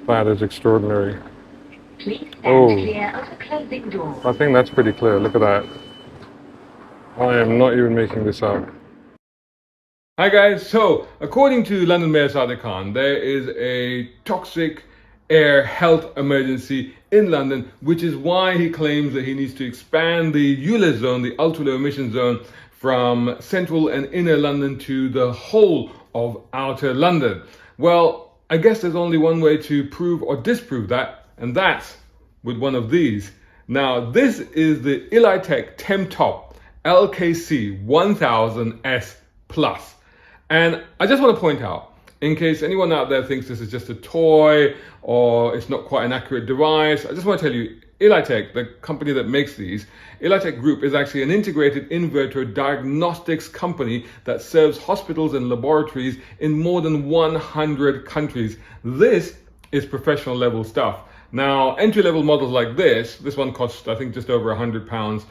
That is extraordinary. Please stand Oh, clear of the closing door. I think that's pretty clear. Look at that. I am not even making this up. Hi guys, so according to London Mayor Sadiq Khan, there is a toxic air health emergency in London, which is why he claims that he needs to expand the ULEZ zone, the ultra low emission zone, from central and inner London to the whole of outer London. Well, I guess there's only one way to prove or disprove that, and that's with one of these. Now, this is the ELITech TemTop LKC-1000S Plus. And I just want to point out, in case anyone out there thinks this is just a toy or it's not quite an accurate device, I just want to tell you, ELITech, the company that makes these, ELITech Group is actually an integrated in vitro diagnostics company that serves hospitals and laboratories in more than 100 countries. This is professional level stuff. Now, entry-level models like this one costs, I think, just over £100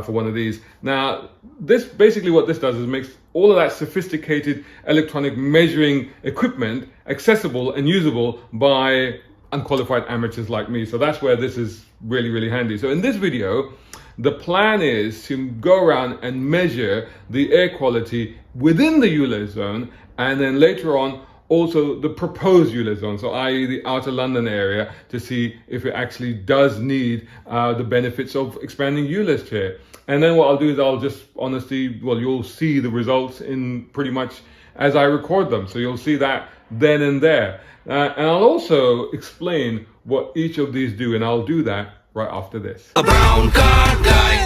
for one of these. Now, this basically what this does is makes all of that sophisticated electronic measuring equipment accessible and usable by unqualified amateurs like me. So that's where this is really, really handy. So in this video, the plan is to go around and measure the air quality within the ULEZ zone, and then later on also the proposed ULEZ zone, so i.e. the outer London area, to see if it actually does need the benefits of expanding ULEZ here. And then what I'll do is I'll just honestly, well, you'll see the results in pretty much as I record them. So you'll see that then and there. And I'll also explain what each of these do, and I'll do that right after this. A brown card guy.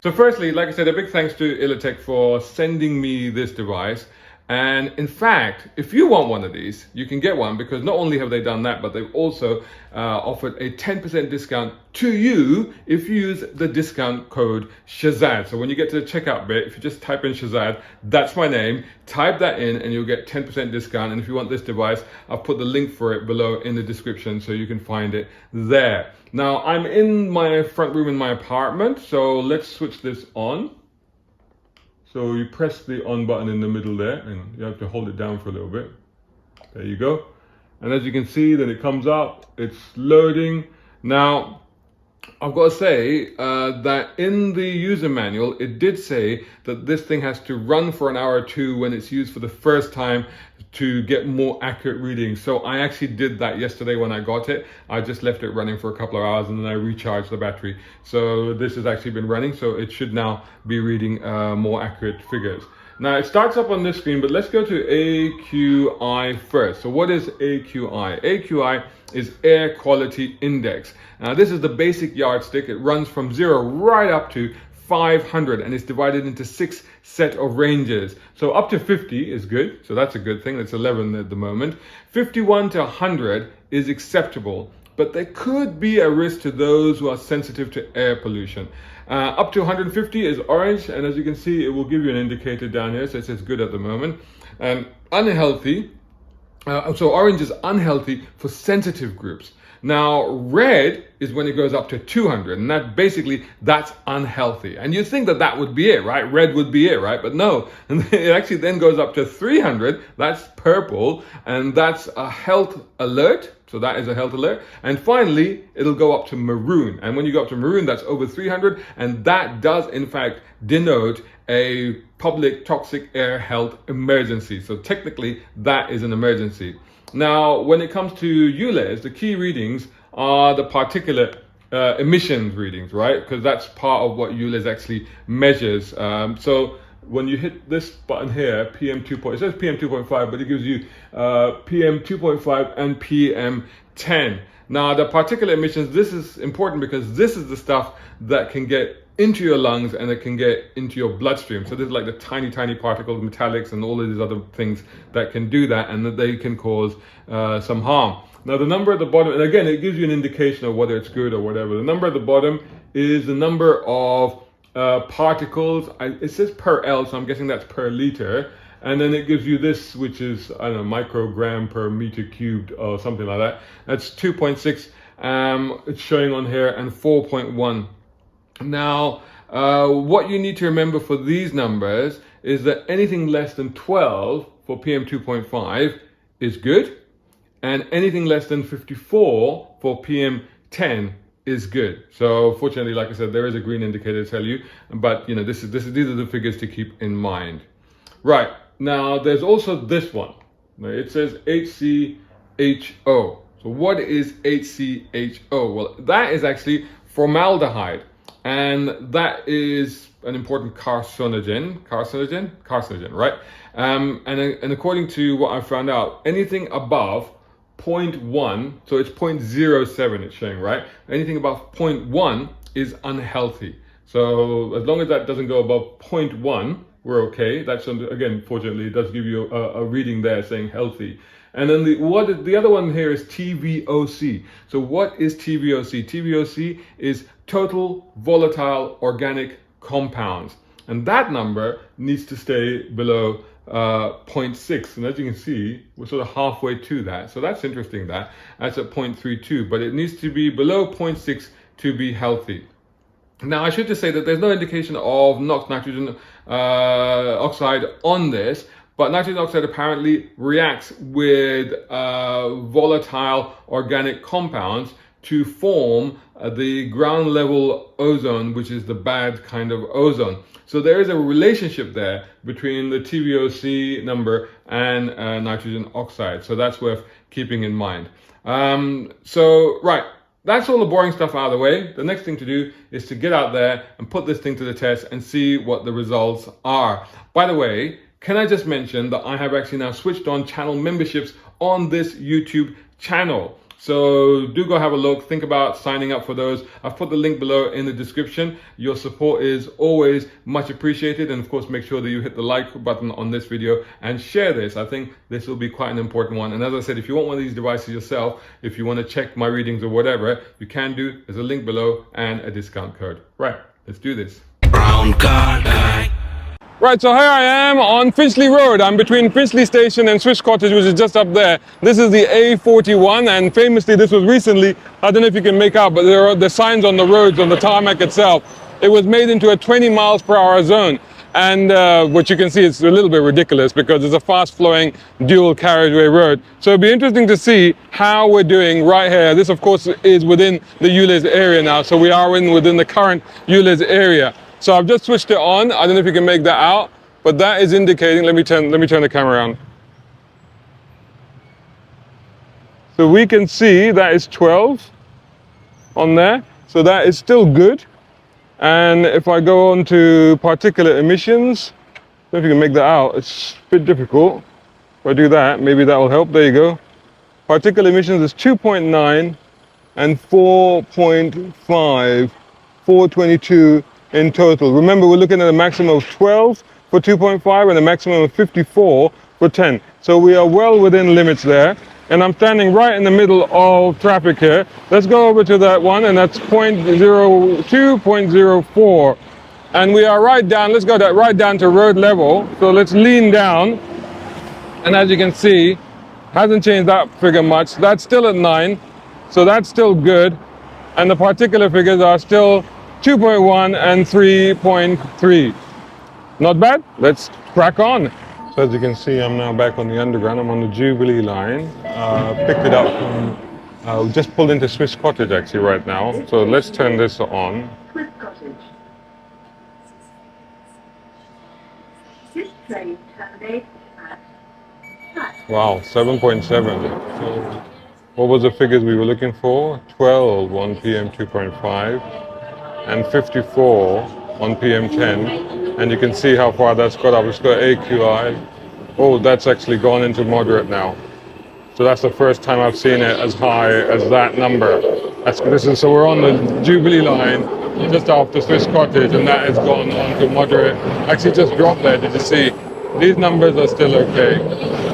So firstly, like I said, a big thanks to ELITech for sending me this device. And in fact, if you want one of these, you can get one, because not only have they done that, but they've also offered a 10% discount to you if you use the discount code Shazad. So when you get to the checkout bit, if you just type in Shazad, that's my name, type that in and you'll get 10% discount. And if you want this device, I've put the link for it below in the description so you can find it there. Now, I'm in my front room in my apartment, so let's switch this on. So you press the on button in the middle there, and you have to hold it down for a little bit. There you go. And as you can see, then it comes up, it's loading. Now, I've got to say that in the user manual, it did say that this thing has to run for an hour or two when it's used for the first time to get more accurate readings. So I actually did that yesterday when I got it. I just left it running for a couple of hours and then I recharged the battery. So this has actually been running, so it should now be reading more accurate figures. Now it starts up on this screen, but let's go to AQI first. So what is AQI? AQI is Air Quality Index. Now this is the basic yardstick. It runs from 0 right up to 500 and it's divided into 6 set of ranges. So up to 50 is good. So that's a good thing. That's 11 at the moment. 51 to 100 is acceptable, but there could be a risk to those who are sensitive to air pollution. Up to 150 is orange, and as you can see, it will give you an indicator down here, so it says good at the moment. Unhealthy, so orange is unhealthy for sensitive groups. Now, red is when it goes up to 200, and that's unhealthy. And you'd think that would be it, right? Red would be it, right? But no, and it actually then goes up to 300, that's purple, and that's a health alert. So that is a health alert. And finally, it'll go up to maroon. And when you go up to maroon, that's over 300, and that does in fact denote a public toxic air health emergency. So technically, that is an emergency. Now, when it comes to ULEZ, the key readings are the particulate emissions readings, right? Because that's part of what ULEZ actually measures. So when you hit this button here, PM2. It says PM2.5, but it gives you PM2.5 and PM10. Now, the particulate emissions, this is important because this is the stuff that can get into your lungs and it can get into your bloodstream. So this is like the tiny, tiny particles, metallics, and all of these other things that can do that, and that they can cause some harm. Now, the number at the bottom, and again, it gives you an indication of whether it's good or whatever. The number at the bottom is the number of particles. It says per L, so I'm guessing that's per liter. And then it gives you this, which is, I don't know, microgram per meter cubed or something like that. That's 2.6, it's showing on here, and 4.1. Now, What you need to remember for these numbers is that anything less than 12 for PM 2.5 is good, and anything less than 54 for PM 10 is good. So fortunately, like I said, there is a green indicator to tell you, but you know, these are the figures to keep in mind. Right, now there's also this one. It says HCHO. So what is HCHO? Well, that is actually formaldehyde, and that is an important carcinogen, right? And according to what I found out, anything above 0.1, so it's 0.07 it's showing, right? Anything above 0.1 is unhealthy. So as long as that doesn't go above 0.1, we're okay. That's, again, fortunately, it does give you a reading there saying healthy. And then the other one here is TVOC. So what is TVOC? TVOC is total volatile organic compounds. And that number needs to stay below 0.6. And as you can see, we're sort of halfway to that. So that's interesting. That's at 0.32, but it needs to be below 0.6 to be healthy. Now, I should just say that there's no indication of NOx, nitrogen oxide on this, but nitrogen oxide apparently reacts with volatile organic compounds to form the ground level ozone, which is the bad kind of ozone. So there is a relationship there between the TVOC number and nitrogen oxide. So that's worth keeping in mind. Right. That's all the boring stuff out of the way. The next thing to do is to get out there and put this thing to the test and see what the results are. By the way, can I just mention that I have actually now switched on channel memberships on this YouTube channel. So do go have a look, think about signing up for those. I've put the link below in the description. Your support is always much appreciated. And of course, make sure that you hit the like button on this video and share this. I think this will be quite an important one. And as I said, if you want one of these devices yourself, if you want to check my readings or whatever, you can do. There's a link below and a discount code. Right, let's do this. Brown car guy. Right, so here I am on Finchley Road. I'm between Finchley Station and Swiss Cottage, which is just up there. This is the A41, and famously this was recently, I don't know if you can make out, but there are the signs on the roads, on the tarmac itself. It was made into a 20 miles per hour zone. And what you can see is a little bit ridiculous because it's a fast-flowing dual carriageway road. So it'll be interesting to see how we're doing right here. This, of course, is within the ULEZ area now, so we are within the current ULEZ area. So I've just switched it on. I don't know if you can make that out, but that is indicating, let me turn the camera around. So we can see that is 12 on there. So that is still good. And if I go on to particulate emissions, I don't know if you can make that out. It's a bit difficult. If I do that, maybe that will help. There you go. Particulate emissions is 2.9 and 4.5, 422 in total. Remember, we're looking at a maximum of 12 for 2.5 and a maximum of 54 for 10. So we are well within limits there. And I'm standing right in the middle of traffic here. Let's go over to that one, and that's 0.02, 0.04. And we are right down, let's go right down to road level. So let's lean down. And as you can see, hasn't changed that figure much. That's still at 9, so that's still good. And the particular figures are still 2.1 and 3.3. Not bad. Let's crack on. So as you can see, I'm now back on the underground. I'm on the Jubilee line. Picked it up from, just pulled into Swiss Cottage actually right now. So let's turn this on. Swiss Cottage. This train terminates at... Wow, 7.7. So what was the figures we were looking for? 12 on PM 2.5. and 54 on PM10, and you can see how far that's got up. It's got AQI. Oh, that's actually gone into moderate now. So that's the first time I've seen it as high as that number. So we're on the Jubilee line, just after Swiss Cottage, and that has gone on to moderate. Actually just dropped there, did you see? These numbers are still okay,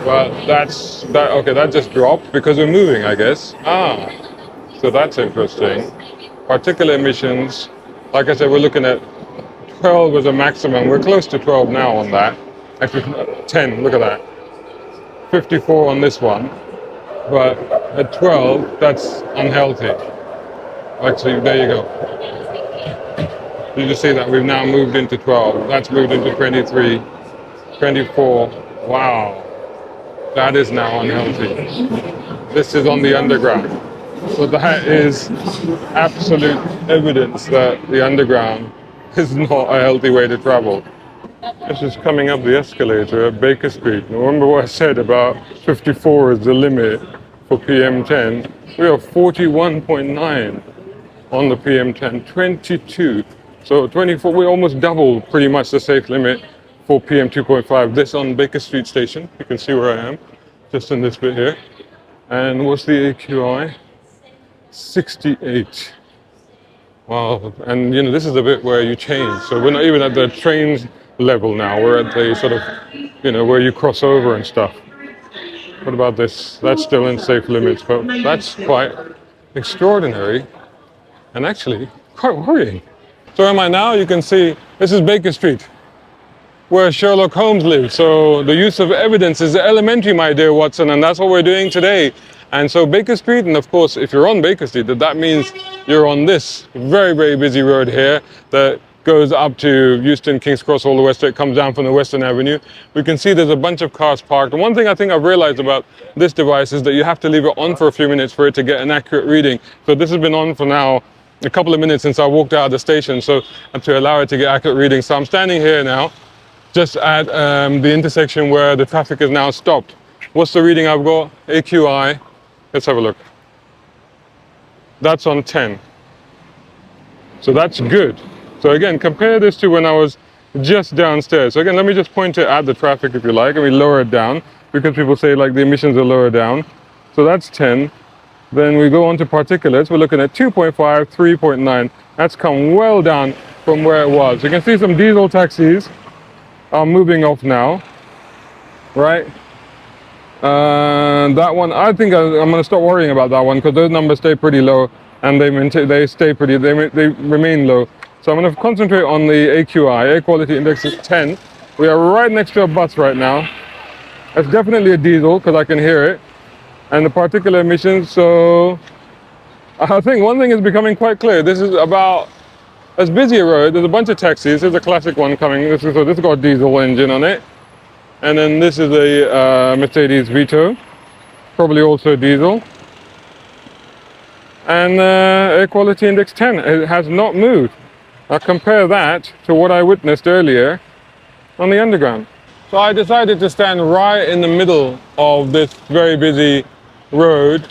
but that just dropped because we're moving, I guess. So that's interesting. Particulate emissions, like I said, we're looking at 12 as a maximum. We're close to 12 now on that. Actually, 10, look at that. 54 on this one. But at 12, that's unhealthy. Actually, there you go. You just see that we've now moved into 12. That's moved into 23, 24. Wow, that is now unhealthy. This is on the underground. So that is absolute evidence that the underground is not a healthy way to travel. This is coming up the escalator at Baker Street. Remember what I said about 54 is the limit for PM10? We are 41.9 on the PM10, 22. So 24, we almost double pretty much the safe limit for PM2.5. This on Baker Street Station. You can see where I am, just in this bit here. And what's the AQI? 68. Wow, and you know, this is the bit where you change. So we're not even at the trains level now. We're at the sort of, you know, where you cross over and stuff. What about this? That's still in safe limits, but that's quite extraordinary and actually quite worrying. So where am I now? You can see this is Baker Street, where Sherlock Holmes lived. So the use of evidence is elementary, my dear Watson, and that's what we're doing today. And so Baker Street, and of course, if you're on Baker Street, that means you're on this very, very busy road here that goes up to Euston, King's Cross, all the west. It comes down from the Western Avenue. We can see there's a bunch of cars parked. And one thing I think I've realized about this device is that you have to leave it on for a few minutes for it to get an accurate reading. So this has been on for now a couple of minutes since I walked out of the station, so to allow it to get accurate readings. So I'm standing here now, just at the intersection where the traffic is now stopped. What's the reading I've got? AQI. Let's have a look. That's on 10. So that's good. So again, compare this to when I was just downstairs. So again, let me just point it at the traffic if you like, and we lower it down because people say like the emissions are lower down. So that's 10. Then we go on to particulates. We're looking at 2.5, 3.9. That's come well down from where it was. You can see some diesel taxis are moving off now, right? That one, I think I'm going to stop worrying about that one because those numbers stay pretty low and they remain low. So I'm going to concentrate on the AQI. Air quality index is 10. We are right next to a bus right now. It's definitely a diesel because I can hear it. And the particulate emissions, so I think one thing is becoming quite clear. This is about as busy a road. There's a bunch of taxis. There's a classic one coming. This has got a diesel engine on it. And then this is a Mercedes Vito, probably also diesel. And air quality index 10, it has not moved. Now compare that to what I witnessed earlier on the underground. So I decided to stand right in the middle of this very busy road,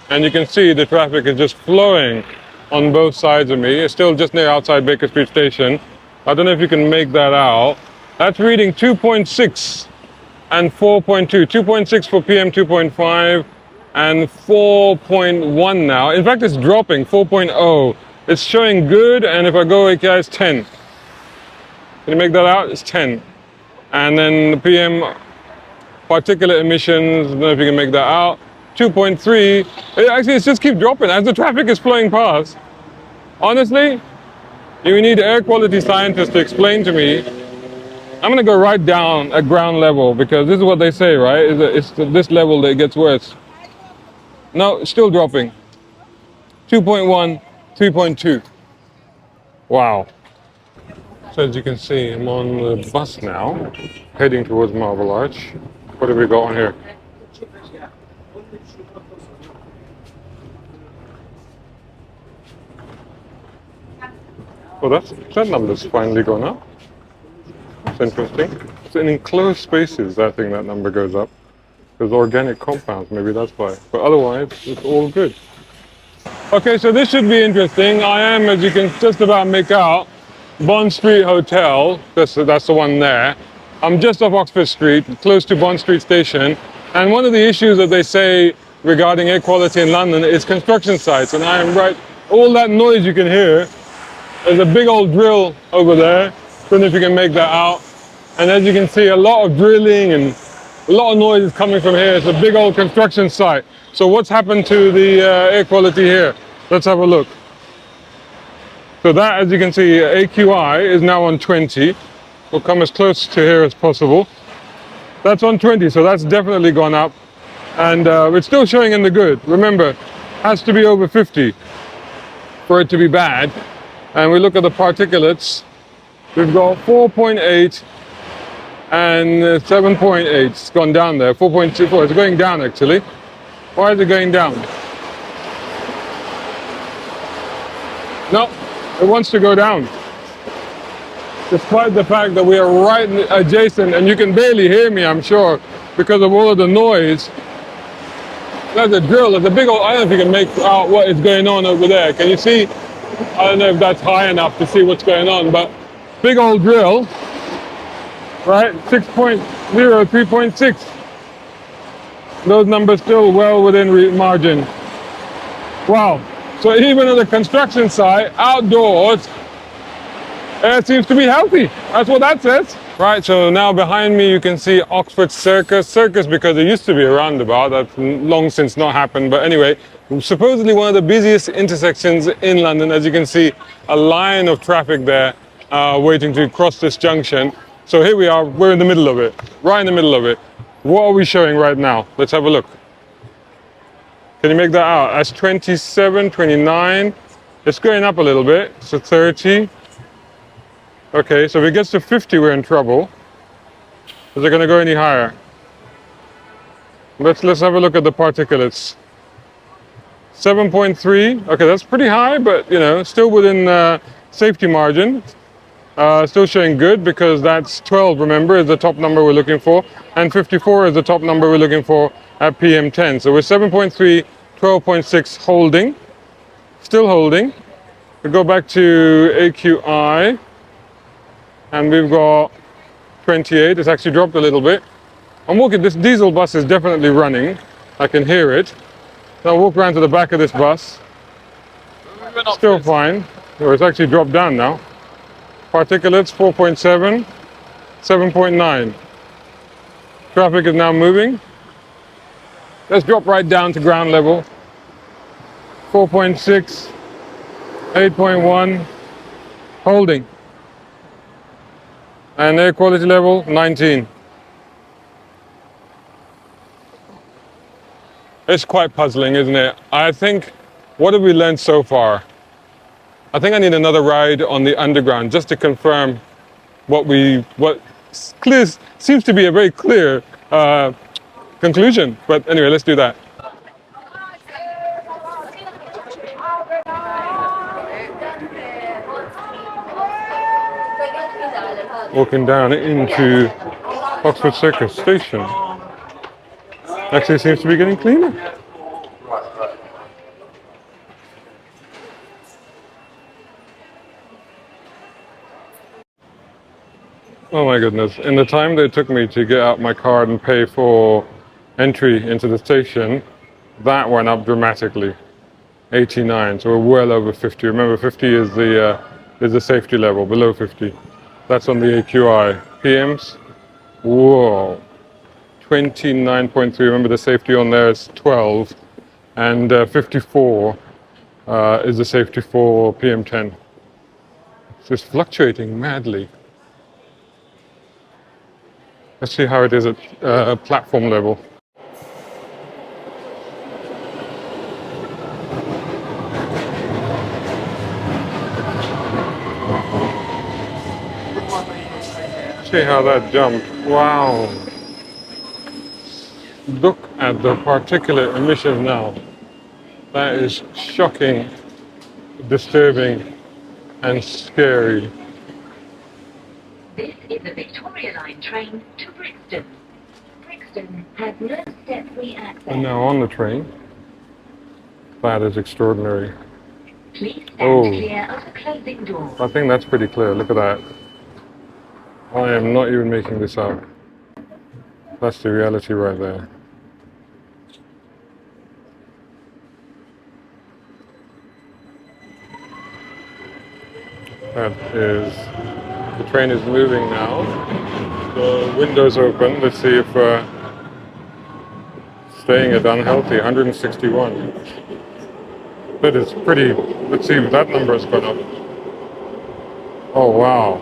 and you can see the traffic is just flowing on both sides of me. It's still just near outside Baker Street Station. I don't know if you can make that out. That's reading 2.6 and 4.2. 2.6 for PM 2.5 and 4.1 now. In fact, it's dropping, 4.0. It's showing good, and if I go AQI, it's 10. Can you make that out? It's 10. And then the PM particulate emissions, I don't know if you can make that out, 2.3. Actually, it's just keep dropping as the traffic is flowing past. Honestly, you need air quality scientists to explain to me. I'm going to go right down at ground level because this is what they say, right? It's this level that it gets worse. No, it's still dropping. 2.1, 3.2. Wow. So as you can see, I'm on the bus now, heading towards Marble Arch. What have we got on here? Oh, that number's finally gone up. That's interesting. It's in enclosed spaces, I think that number goes up. There's organic compounds, maybe that's why. But otherwise, it's all good. Okay, so this should be interesting. I am, as you can just about make out, Bond Street Hotel. That's the one there. I'm just off Oxford Street, close to Bond Street Station. And one of the issues that they say regarding air quality in London is construction sites. And I am right, all that noise you can hear. There's a big old drill over there. Don't know if you can make that out. And as you can see, a lot of drilling and a lot of noise is coming from here. It's a big old construction site. So what's happened to the air quality here? Let's have a look. So that, as you can see, AQI is now on 20. We'll come as close to here as possible. That's on 20, so that's definitely gone up. And it's still showing in the good. Remember, it has to be over 50 for it to be bad. and we look at the particulates, we've got 4.8 and 7.8. It's gone down there. 4.24. It's going down actually. Why is it going down? No, it wants to go down. Despite the fact that we are right adjacent, and you can barely hear me, I'm sure, because of all of the noise. There's a drill. There's a big old. I don't know if you can make out what is going on over there. Can you see? I don't know if that's high enough to see what's going on, but big old drill, right? 6.0, 3.6. Those numbers still well within margin. Wow. So even on the construction site, outdoors, air seems to be healthy. That's what that says. Right, so now behind me you can see Oxford Circus. Circus because there used to be a roundabout. That's long since not happened. But anyway, supposedly one of the busiest intersections in London. As you can see, a line of traffic there waiting to cross this junction. So here we are, we're in the middle of it, right in the middle of it. What are we showing right now? Let's have a look. Can you make that out? That's 27, 29. It's going up a little bit, so 30. Okay, so if it gets to 50, we're in trouble. Is it going to go any higher? Let's have a look at the particulates. 7.3. Okay, that's pretty high, but you know, still within safety margin. Still showing good because that's 12. Remember, is the top number we're looking for, and 54 is the top number we're looking for at PM10. So we're 7.3, 12.6 holding, still holding. We go back to AQI. And we've got 28. It's actually dropped a little bit. I'm walking, this diesel bus is definitely running. I can hear it. So I'll walk around to the back of this bus. Still fine. Oh, it's actually dropped down now. Particulates 4.7, 7.9. Traffic is now moving. Let's drop right down to ground level. 4.6, 8.1, holding. And air quality level, 19. It's quite puzzling, isn't it? I think, what have we learned so far? I think I need another ride on the underground just to confirm what clear, seems to be a very clear conclusion. But anyway, let's do that. Walking down into Oxford Circus station. Actually seems to be getting cleaner. Oh my goodness. In the time that it took me to get out my card and pay for entry into the station, that went up dramatically. 89, so we're well over 50. Remember, 50 is the safety level, below 50. That's on the AQI. PMs, whoa, 29.3. Remember the safety on there is 12, and 54 is the safety for PM10. So it's fluctuating madly. Let's see how it is at platform level. See how that jumped. Wow. Look at the particulate emission now. That is shocking, disturbing, and scary. This is a Victoria Line train to Brixton. Brixton has no step-free access. And now on the train. That is extraordinary. Please stand clear of the closing door. I think that's pretty clear. Look at that. I am not even making this up. That's the reality right there. That is, the train is moving now. The window's open. Let's see if staying at unhealthy, 161. That is pretty, let's see if that number has gone up. Oh wow.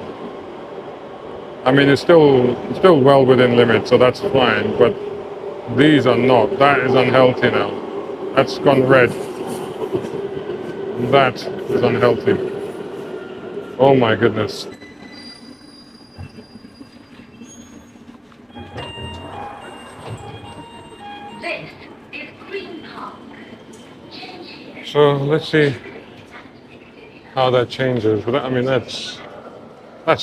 I mean, it's still well within limits, so that's fine, but these are not. That is unhealthy now. That's gone red. That is unhealthy. Oh my goodness. This is Green Park. Change here. So let's see how that changes. But I mean, that's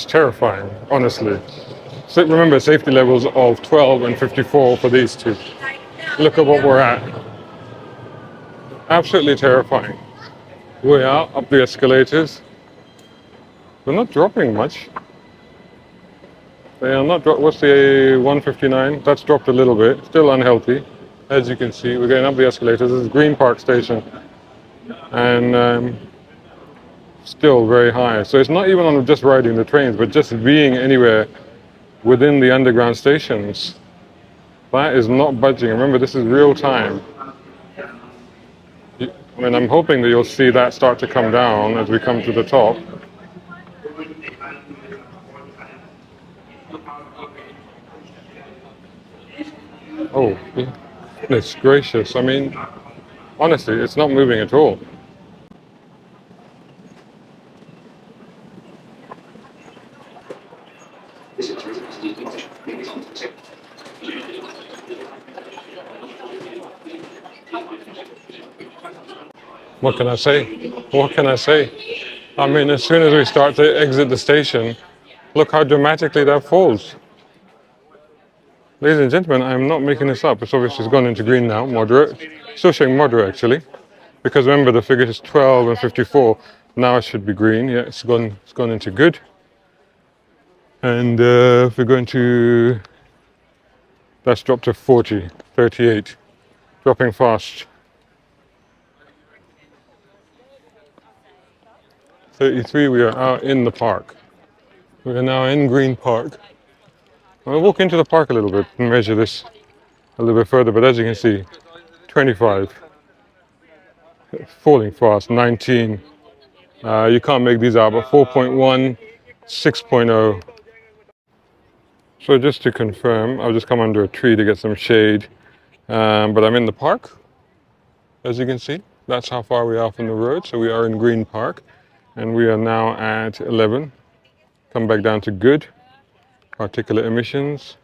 terrifying, honestly. So remember, safety levels of 12 and 54 for these two. Look at what we're at. Absolutely terrifying. Way out, up the escalators. They're not dropping much. They are not drop. What's the 159? That's dropped a little bit. Still unhealthy. As you can see, we're going up the escalators. This is Green Park Station. And still very high. So it's not even on just riding the trains, but just being anywhere within the underground stations. That is not budging. Remember, this is real time. I mean, I'm hoping that you'll see that start to come down as we come to the top. Oh, goodness gracious. I mean, honestly, it's not moving at all. What can I say? What can I say? I mean, as soon as we start to exit the station, look how dramatically that falls. Ladies and gentlemen, I'm not making this up. It's obviously gone into green now, moderate. Still showing moderate actually, because remember the figure is 12 and 54. Now it should be green. Yeah, it's gone into good. And if we're going to, that's dropped to 40, 38, dropping fast. 33, we are out in the park. We are now in Green Park. I'll walk into the park a little bit and measure this a little bit further, but as you can see, 25. Falling fast, 19. You can't make these out, but 4.1, 6.0. So just to confirm, I've just come under a tree to get some shade, but I'm in the park, as you can see. That's how far we are from the road, so we are in Green Park, and we are now at 11. Come back down to good. Particulate emissions.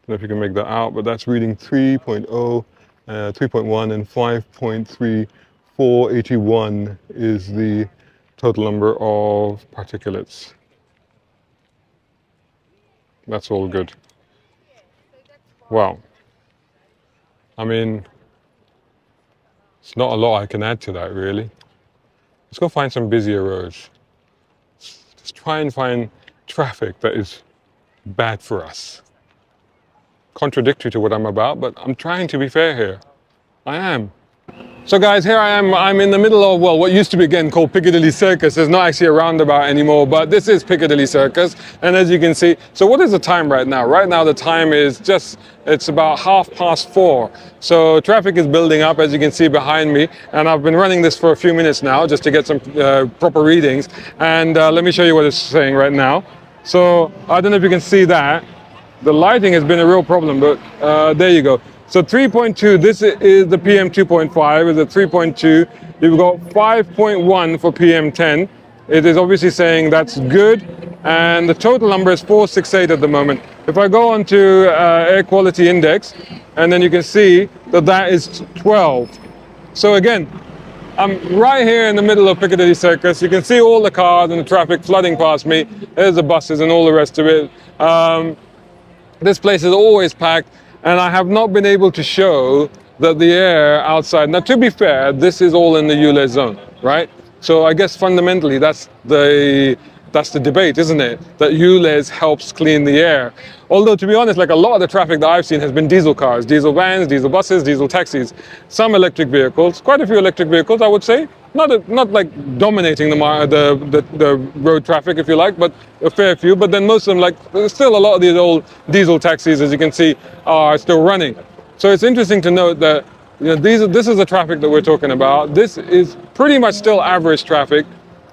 Don't know if you can make that out, but that's reading 3.0, 3.1 and 5.3. 481 is the total number of particulates. That's all good. Wow. I mean, it's not a lot I can add to that, really. Let's go find some busier roads. Just try and find traffic that is bad for us. Contradictory to what I'm about, but I'm trying to be fair here. I am. So guys, here I am. I'm in the middle of, well, what used to be again called Piccadilly Circus. There's not actually a roundabout anymore, but this is Piccadilly Circus. And as you can see, so what is the time right now? Right now the time is it's about 4:30. So traffic is building up, as you can see behind me. And I've been running this for a few minutes now just to get some proper readings. And let me show you what it's saying right now. So I don't know if you can see that. The lighting has been a real problem, but there you go. So 3.2, this is the PM 2.5, is a 3.2. You've got 5.1 for PM 10. It is obviously saying that's good. And the total number is 468 at the moment. If I go on to air quality index, and then you can see that that is 12. So again, I'm right here in the middle of Piccadilly Circus. You can see all the cars and the traffic flooding past me. There's the buses and all the rest of it. This place is always packed, and I have not been able to show that the air outside. Now, to be fair, this is all in the ULEZ zone, right? So I guess fundamentally that's the debate, isn't it? That ULEZ helps clean the air. Although, to be honest, like a lot of the traffic that I've seen has been diesel cars, diesel vans, diesel buses, diesel taxis, some electric vehicles, quite a few electric vehicles, I would say. Not like dominating the road traffic, if you like, but a fair few. But then most of them, like, there's still a lot of these old diesel taxis, as you can see, are still running. So it's interesting to note that, you know, this is the traffic that we're talking about. This is pretty much still average traffic.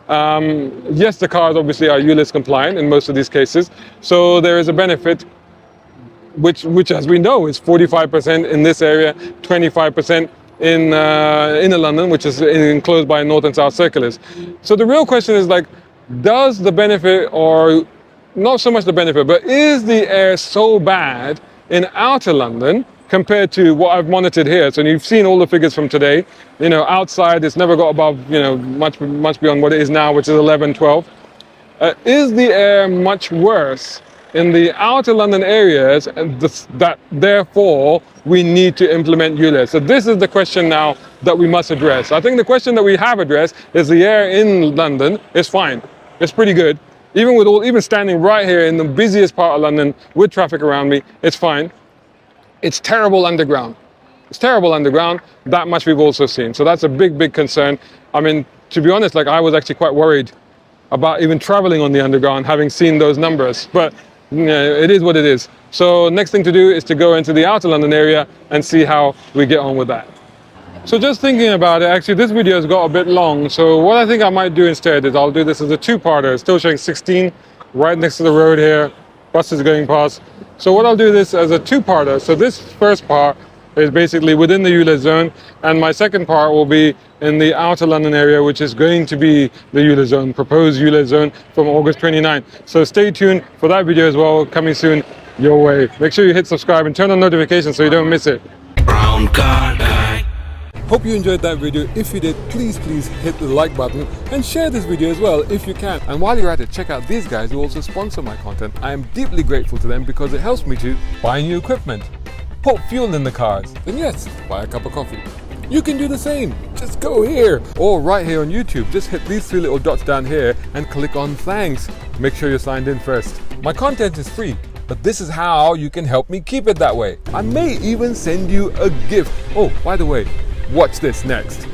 Yes, the cars obviously are ULEZ compliant in most of these cases, so there is a benefit, which as we know is 45% in this area, 25% in inner London, which is enclosed by North and South circulars. So the real question is, like, does the benefit, or not so much the benefit, but is the air so bad in outer London compared to what I've monitored here? So you've seen all the figures from today. You know, outside it's never got above, you know, much beyond what it is now, which is 11, 12. Is the air much worse in the outer London areas, and that therefore we need to implement ULEZ? So this is the question now that we must address. I think the question that we have addressed is the air in London is fine. It's pretty good. Even standing right here in the busiest part of London with traffic around me, it's fine. It's terrible underground. It's terrible underground. That much we've also seen. So that's a big concern. I mean, to be honest, like, I was actually quite worried about even traveling on the underground, having seen those numbers. But you know, it is what it is. So next thing to do is to go into the outer London area and see how we get on with that. So just thinking about it, actually this video has got a bit long. So what I think I might do instead is I'll do this as a two-parter. It's still showing 16 right next to the road here. Buses going past. So what I'll do this as a two-parter. So this first part is basically within the ULEZ zone, and my second part will be in the outer London area, which is going to be the ULEZ zone, proposed ULEZ zone from August 29. So stay tuned for that video as well, coming soon your way. Make sure you hit subscribe and turn on notifications so you don't miss it. Brown car guy. Hope you enjoyed that video. If you did, please hit the like button and share this video as well if you can. And while you're at it, check out these guys who also sponsor my content. I am deeply grateful to them because it helps me to buy new equipment, put fuel in the cars, and yes, buy a cup of coffee. You can do the same. Just go here or right here on YouTube. Just hit these three little dots down here and click on thanks. Make sure you're signed in first. My content is free, but this is how you can help me keep it that way. I may even send you a gift. Oh, by the way, watch this next.